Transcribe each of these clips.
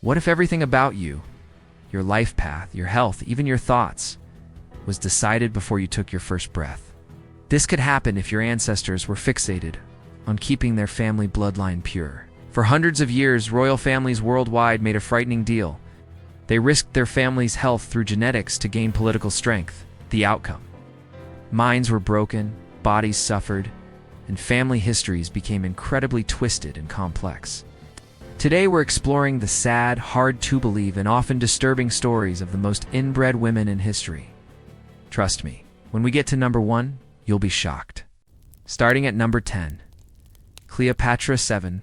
What if everything about you, your life path, your health, even your thoughts, was decided before you took your first breath? This could happen if your ancestors were fixated on keeping their family bloodline pure. For hundreds of years, royal families worldwide made a frightening deal. They risked their family's health through genetics to gain political strength. The outcome: minds were broken, bodies suffered, and family histories became incredibly twisted and complex. Today we're exploring the sad, hard-to-believe, and often disturbing stories of the most inbred women in history. Trust me, when we get to number 1, you'll be shocked. Starting at number 10, Cleopatra VII,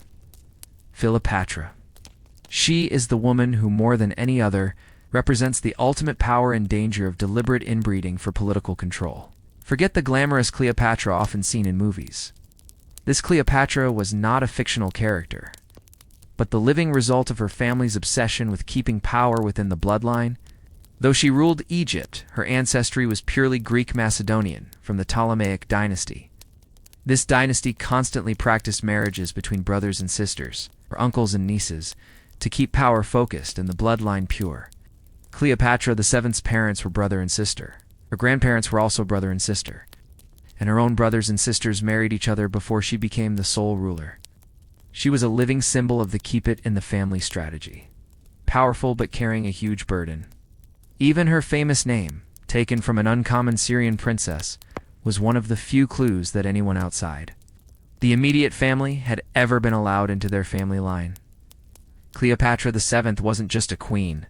Philipatra. She is the woman who, more than any other, represents the ultimate power and danger of deliberate inbreeding for political control. Forget the glamorous Cleopatra often seen in movies. This Cleopatra was not a fictional character, but the living result of her family's obsession with keeping power within the bloodline. Though she ruled Egypt, her ancestry was purely Greek-Macedonian from the Ptolemaic dynasty. This dynasty constantly practiced marriages between brothers and sisters, or uncles and nieces, to keep power focused and the bloodline pure. Cleopatra VII's parents were brother and sister. Her grandparents were also brother and sister, and her own brothers and sisters married each other before she became the sole ruler. She was a living symbol of the keep-it-in-the-family strategy, powerful but carrying a huge burden. Even her famous name, taken from an uncommon Syrian princess, was one of the few clues that anyone outside the immediate family had ever been allowed into their family line. Cleopatra VII wasn't just a queen.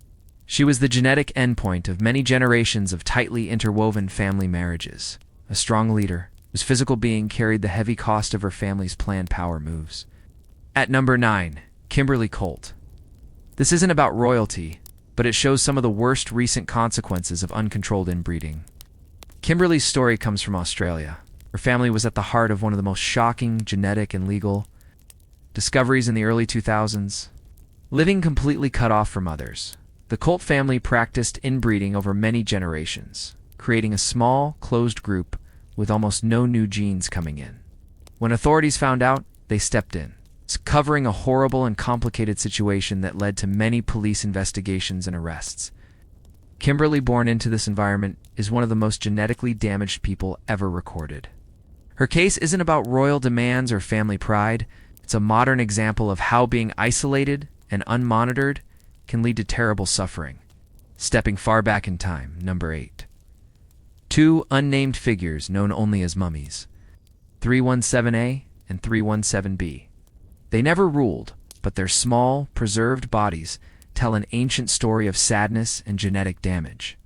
She was the genetic endpoint of many generations of tightly interwoven family marriages. A strong leader, whose physical being carried the heavy cost of her family's planned power moves. At number 9, Kimberly Colt. This isn't about royalty, but it shows some of the worst recent consequences of uncontrolled inbreeding. Kimberly's story comes from Australia. Her family was at the heart of one of the most shocking genetic and legal discoveries in the early 2000s. Living completely cut off from others, the Colt family practiced inbreeding over many generations, creating a small, closed group with almost no new genes coming in. When authorities found out, they stepped in, covering a horrible and complicated situation that led to many police investigations and arrests. Kimberly, born into this environment, is one of the most genetically damaged people ever recorded. Her case isn't about royal demands or family pride. It's a modern example of how being isolated and unmonitored can lead to terrible suffering. Stepping far back in time, number 8. Two unnamed figures known only as mummies, 317A and 317B. They never ruled, but their small, preserved bodies tell an ancient story of sadness and genetic damage.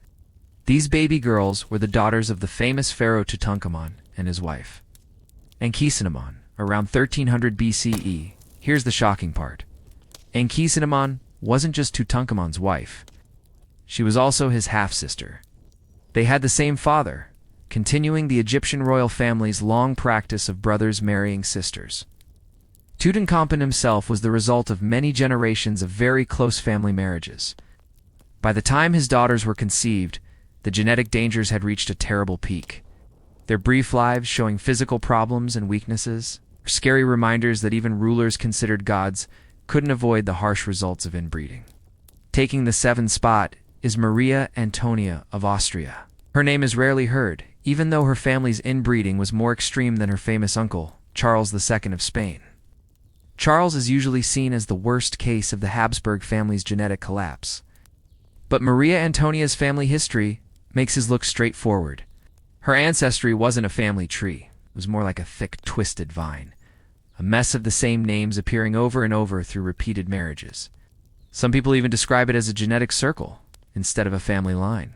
These baby girls were the daughters of the famous pharaoh Tutankhamun and his wife, Ankhesenamun, around 1300 BCE. Here's the shocking part. Ankhesenamun wasn't just Tutankhamun's wife. She was also his half-sister. They had the same father, continuing the Egyptian royal family's long practice of brothers marrying sisters. Tutankhamun himself was the result of many generations of very close family marriages. By the time his daughters were conceived, the genetic dangers had reached a terrible peak. Their brief lives showing physical problems and weaknesses, are scary reminders that even rulers considered gods couldn't avoid the harsh results of inbreeding. Taking the 7th spot is Maria Antonia of Austria. Her name is rarely heard, even though her family's inbreeding was more extreme than her famous uncle, Charles II of Spain. Charles is usually seen as the worst case of the Habsburg family's genetic collapse. But Maria Antonia's family history makes his look straightforward. Her ancestry wasn't a family tree. It was more like a thick, twisted vine, a mess of the same names appearing over and over through repeated marriages. Some people even describe it as a genetic circle instead of a family line.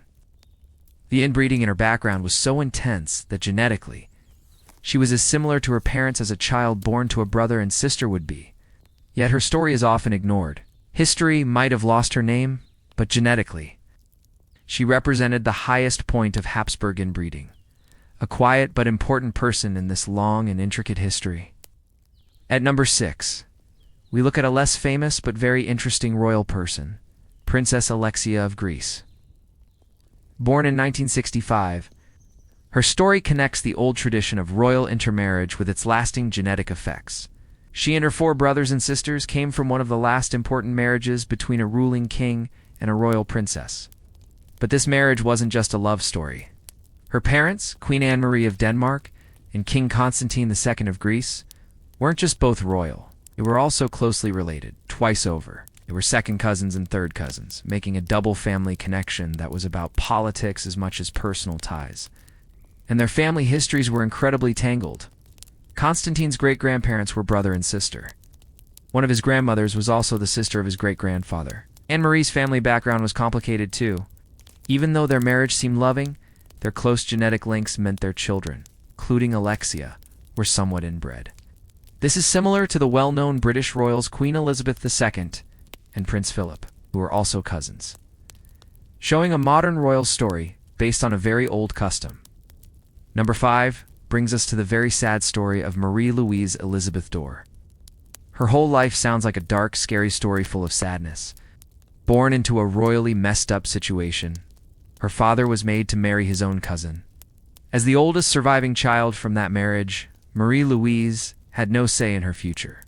The inbreeding in her background was so intense that genetically, she was as similar to her parents as a child born to a brother and sister would be. Yet her story is often ignored. History might have lost her name, but genetically, she represented the highest point of Habsburg inbreeding, a quiet but important person in this long and intricate history. At number 6, we look at a less famous but very interesting royal person, Princess Alexia of Greece. Born in 1965, her story connects the old tradition of royal intermarriage with its lasting genetic effects. She and her 4 brothers and sisters came from one of the last important marriages between a ruling king and a royal princess. But this marriage wasn't just a love story. Her parents, Queen Anne-Marie of Denmark and King Constantine II of Greece, weren't just both royal. They were also closely related, twice over. They were second cousins and third cousins, making a double family connection that was about politics as much as personal ties. And their family histories were incredibly tangled. Constantine's great-grandparents were brother and sister. One of his grandmothers was also the sister of his great-grandfather. Anne-Marie's family background was complicated too. Even though their marriage seemed loving, their close genetic links meant their children, including Alexia, were somewhat inbred. This is similar to the well-known British royals Queen Elizabeth II and Prince Philip, who were also cousins, showing a modern royal story based on a very old custom. Number 5 brings us to the very sad story of Marie-Louise Élisabeth d'Or. Her whole life sounds like a dark, scary story full of sadness. Born into a royally messed up situation, her father was made to marry his own cousin. As the oldest surviving child from that marriage, Marie-Louise had no say in her future.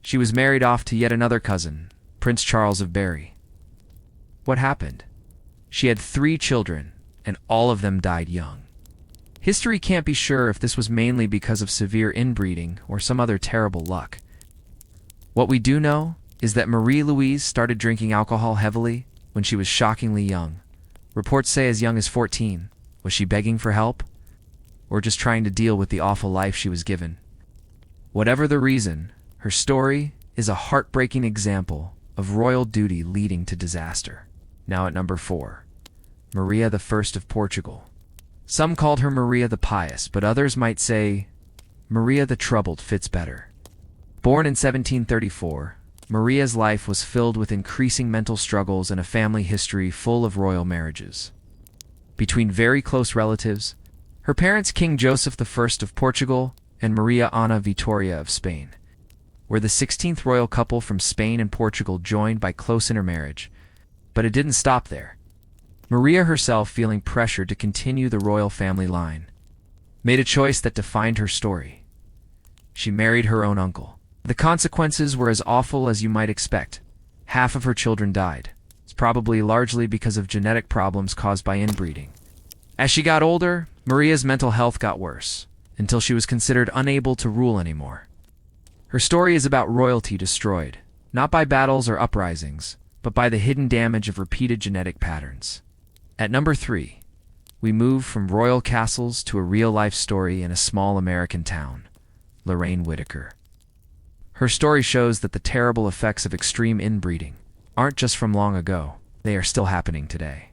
She was married off to yet another cousin, Prince Charles of Berry. What happened? She had 3 children, and all of them died young. History can't be sure if this was mainly because of severe inbreeding or some other terrible luck. What we do know is that Marie-Louise started drinking alcohol heavily when she was shockingly young. Reports say as young as 14. Was she begging for help? Or just trying to deal with the awful life she was given? Whatever the reason, her story is a heartbreaking example of royal duty leading to disaster. Now at number 4, Maria I of Portugal. Some called her Maria the Pious, but others might say Maria the Troubled fits better. Born in 1734, Maria's life was filled with increasing mental struggles and a family history full of royal marriages between very close relatives. Her parents, King Joseph I of Portugal and Maria Ana Vitoria of Spain, were the 16th royal couple from Spain and Portugal, joined by close intermarriage. But it didn't stop there. Maria herself, feeling pressured to continue the royal family line, made a choice that defined her story. She married her own uncle. The consequences were as awful as you might expect. Half of her children died. It's probably largely because of genetic problems caused by inbreeding. As she got older, Maria's mental health got worse, until she was considered unable to rule anymore. Her story is about royalty destroyed, not by battles or uprisings, but by the hidden damage of repeated genetic patterns. At number 3, we move from royal castles to a real-life story in a small American town, Lorraine Whitaker. Her story shows that the terrible effects of extreme inbreeding aren't just from long ago, they are still happening today.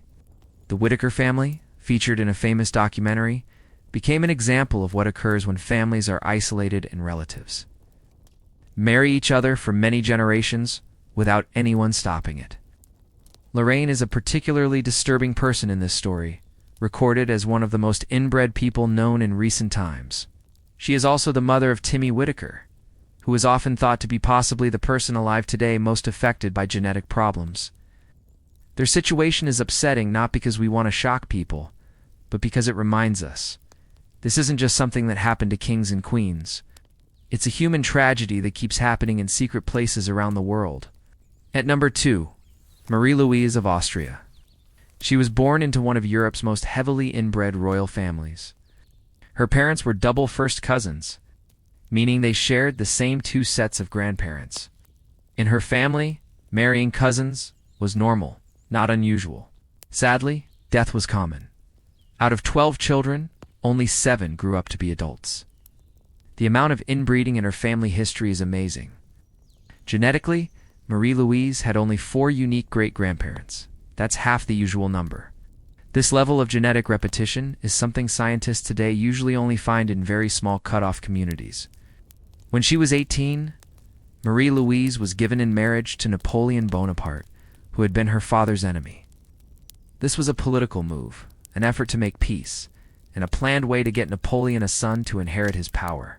The Whitaker family, featured in a famous documentary, became an example of what occurs when families are isolated and relatives marry each other for many generations without anyone stopping it. Lorraine is a particularly disturbing person in this story, recorded as one of the most inbred people known in recent times. She is also the mother of Timmy Whitaker, who is often thought to be possibly the person alive today most affected by genetic problems. Their situation is upsetting not because we want to shock people, but because it reminds us. This isn't just something that happened to kings and queens. It's a human tragedy that keeps happening in secret places around the world. At number 2, Marie-Louise of Austria. She was born into one of Europe's most heavily inbred royal families. Her parents were double first cousins, meaning they shared the same 2 sets of grandparents. In her family, marrying cousins was normal, not unusual. Sadly, death was common. Out of 12 children, only 7 grew up to be adults. The amount of inbreeding in her family history is amazing. Genetically, Marie-Louise had only 4 unique great-grandparents. That's half the usual number. This level of genetic repetition is something scientists today usually only find in very small cut-off communities. When she was 18, Marie-Louise was given in marriage to Napoleon Bonaparte, who had been her father's enemy. This was a political move, an effort to make peace, and a planned way to get Napoleon a son to inherit his power.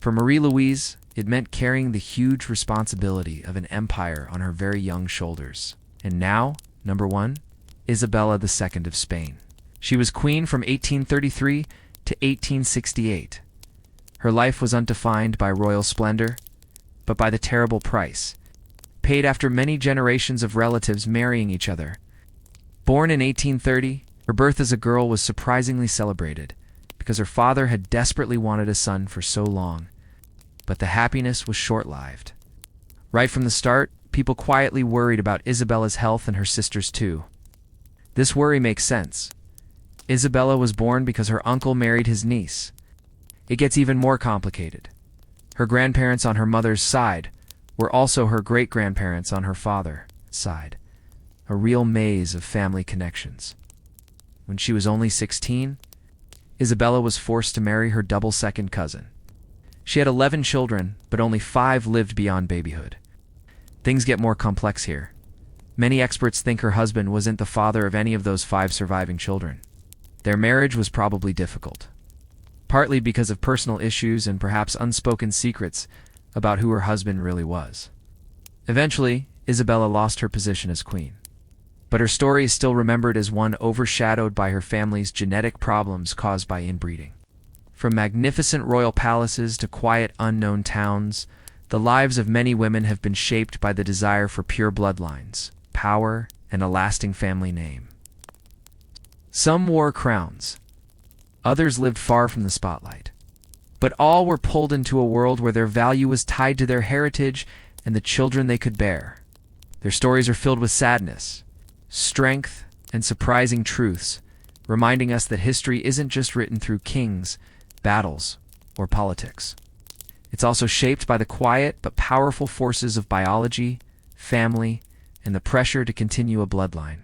For Marie-Louise, it meant carrying the huge responsibility of an empire on her very young shoulders. And now, number 1, Isabella II of Spain. She was queen from 1833 to 1868. Her life was undefined by royal splendor, but by the terrible price, paid after many generations of relatives marrying each other. Born in 1830, her birth as a girl was surprisingly celebrated, because her father had desperately wanted a son for so long. But the happiness was short-lived. Right from the start, people quietly worried about Isabella's health and her sister's too. This worry makes sense. Isabella was born because her uncle married his niece. It gets even more complicated. Her grandparents on her mother's side were also her great-grandparents on her father's side. A real maze of family connections. When she was only 16, Isabella was forced to marry her double second cousin. She had 11 children, but only 5 lived beyond babyhood. Things get more complex here. Many experts think her husband wasn't the father of any of those 5 surviving children. Their marriage was probably difficult, partly because of personal issues and perhaps unspoken secrets about who her husband really was. Eventually, Isabella lost her position as queen. But her story is still remembered as one overshadowed by her family's genetic problems caused by inbreeding. From magnificent royal palaces to quiet, unknown towns, the lives of many women have been shaped by the desire for pure bloodlines, power, and a lasting family name. Some wore crowns. Others lived far from the spotlight. But all were pulled into a world where their value was tied to their heritage and the children they could bear. Their stories are filled with sadness, strength, and surprising truths, reminding us that history isn't just written through kings, battles, or politics. It's also shaped by the quiet but powerful forces of biology, family, and the pressure to continue a bloodline.